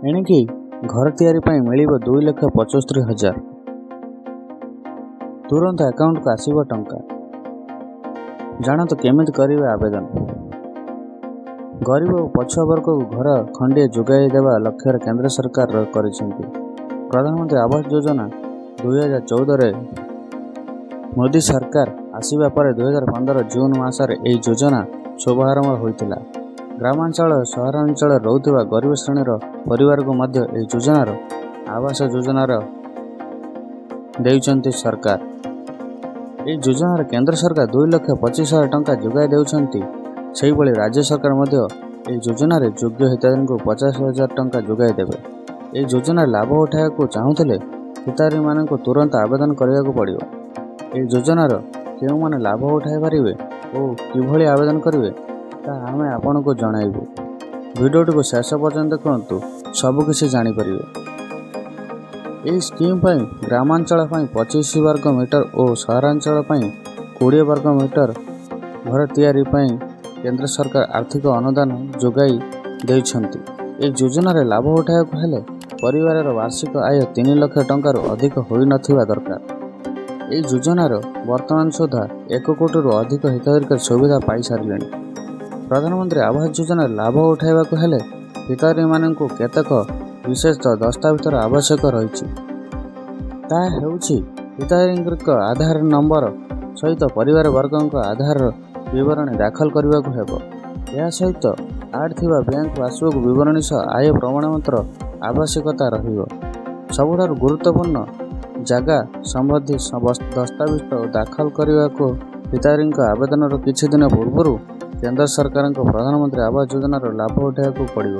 ଏଣିକି ଘର ତିଆରି ପାଇଁ ମିଳିବ 2,75,000। ତୁରନ୍ତ ଆକାଉଣ୍ଟକୁ ଆସିବ ଟଙ୍କା। ଜାଣନ୍ତୁ କେମିତି କରିବେ ଆବେଦନ। ଗରିବ ଓ ପଛୁଆ ବର୍ଗକୁ ଘର ଖଣ୍ଡିଏ ଯୋଗାଇ ଦେବା ଲକ୍ଷ୍ୟରେ କେନ୍ଦ୍ର ସରକାର କରିଛନ୍ତି। ପ୍ରଧାନମନ୍ତ୍ରୀ ଆବାସ ଯୋଜନା 2014ରେ ମୋଦି ସରକାର ଆସିବା ପରେ 2015 ଜୁନ ମାସରେ ଏହି ଯୋଜନା ଶୁଭାରମ୍ଭ ହୋଇଥିଲା। ଗ୍ରାମାଞ୍ଚଳ ଓ ସହରାଞ୍ଚଳରେ ରହୁଥିବା ଗରିବ ଶ୍ରେଣୀର ପରିବାରକୁ ମଧ୍ୟ ଏହି ଯୋଜନାର ଆବାସ ଯୋଜନାର ଦେଉଛନ୍ତି ସରକାର। ଏହି ଯୋଜନାରେ କେନ୍ଦ୍ର ସରକାର 2,25,000 ଟଙ୍କା ଯୋଗାଇ ଦେଉଛନ୍ତି। ସେହିଭଳି ରାଜ୍ୟ ସରକାର ମଧ୍ୟ ଏହି ଯୋଜନାରେ ଯୋଗ୍ୟ ହିତାଧିକାରୀଙ୍କୁ 50,000 ଟଙ୍କା ଯୋଗାଇ ଦେବେ। ଏହି ଯୋଜନାର ଲାଭ ଉଠାଇବାକୁ ଚାହୁଁଥିଲେ ହିତାଧିକାରୀମାନଙ୍କୁ ତୁରନ୍ତ ଆବେଦନ କରିବାକୁ ପଡ଼ିବ। ଏହି ଯୋଜନାର କେଉଁମାନେ ଲାଭ ଉଠାଇ ପାରିବେ ଓ କିଭଳି ଆବେଦନ କରିବେ ତାହା ଆମେ ଆପଣଙ୍କୁ ଜଣାଇବୁ। ଭିଡ଼ିଓଟିକୁ ଶେଷ ପର୍ଯ୍ୟନ୍ତ ଦେଖନ୍ତୁ, ସବୁକିଛି ଜାଣିପାରିବେ। ଏହି ସ୍କିମ୍ ପାଇଁ ଗ୍ରାମାଞ୍ଚଳ ପାଇଁ 25 ବର୍ଗ ମିଟର ଓ ସହରାଞ୍ଚଳ ପାଇଁ 20 ବର୍ଗ ମିଟର ଘର ତିଆରି ପାଇଁ କେନ୍ଦ୍ର ସରକାର ଆର୍ଥିକ ଅନୁଦାନ ଯୋଗାଇ ଦେଉଛନ୍ତି। ଏହି ଯୋଜନାରେ ଲାଭ ଉଠାଇବାକୁ ହେଲେ ପରିବାରର ବାର୍ଷିକ ଆୟ 3 ଲକ୍ଷ ଟଙ୍କାରୁ ଅଧିକ ହୋଇନଥିବା ଦରକାର। ଏହି ଯୋଜନାର ବର୍ତ୍ତମାନ ସୁଦ୍ଧା 1 କୋଟିରୁ ଅଧିକ ହିତାଧିକାରୀ ସୁବିଧା ପାଇସାରିଲେଣି। ପ୍ରଧାନମନ୍ତ୍ରୀ ଆବାସ ଯୋଜନାର ଲାଭ ଉଠାଇବାକୁ ହେଲେ ହିତାଧିକାରୀମାନଙ୍କୁ କେତେକ ବିଶେଷ ଦସ୍ତାବିଜର ଆବଶ୍ୟକ ରହିଛି। ତାହା ହେଉଛି ହିତାଧିକାରୀଙ୍କ ଆଧାର ନମ୍ବର ସହିତ ପରିବାର ବର୍ଗଙ୍କ ଆଧାର ବିବରଣୀ ଦାଖଲ କରିବାକୁ ହେବ। ଏହା ସହିତ କାର୍ଡ଼ ଥିବା ବ୍ୟାଙ୍କ ପାସବୁକ୍ ବିବରଣୀ ସହ ଆୟ ପ୍ରମାଣପତ୍ର ଆବଶ୍ୟକତା ରହିବ। ସବୁଠାରୁ ଗୁରୁତ୍ୱପୂର୍ଣ୍ଣ ଜାଗା ସମ୍ବନ୍ଧୀ ଦସ୍ତାବିଜ ଦାଖଲ କରିବାକୁ ହିତାଧିକାରୀଙ୍କ ଆବେଦନର କିଛି ଦିନ ପୂର୍ବରୁ କେନ୍ଦ୍ର ସରକାରଙ୍କ ପ୍ରଧାନମନ୍ତ୍ରୀ ଆବାସ ଯୋଜନାର ଲାଭ ଉଠାଇବାକୁ ପଡ଼ିବ।